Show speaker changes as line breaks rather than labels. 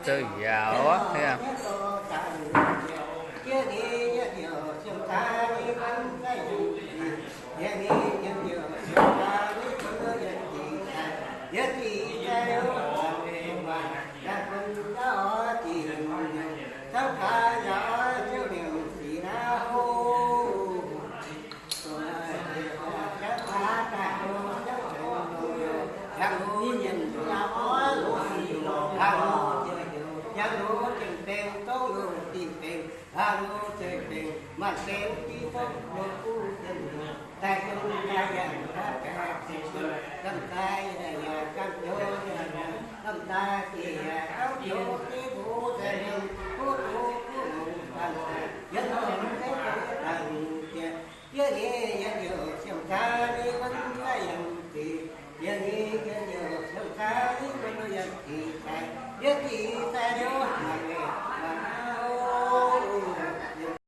Từ giàu á, thấy không?
mà xem chi phong một u dân ta không ta dành ta cả tâm ta là cam chô tâm ta thì áo chô cái vũ gia đình của tâm dân thế thành với nghe dân nhiều xem ta đi vẫn ta dành thì dân nghe dân nhiều xem ta đi vẫn dân thì với thì ta đâu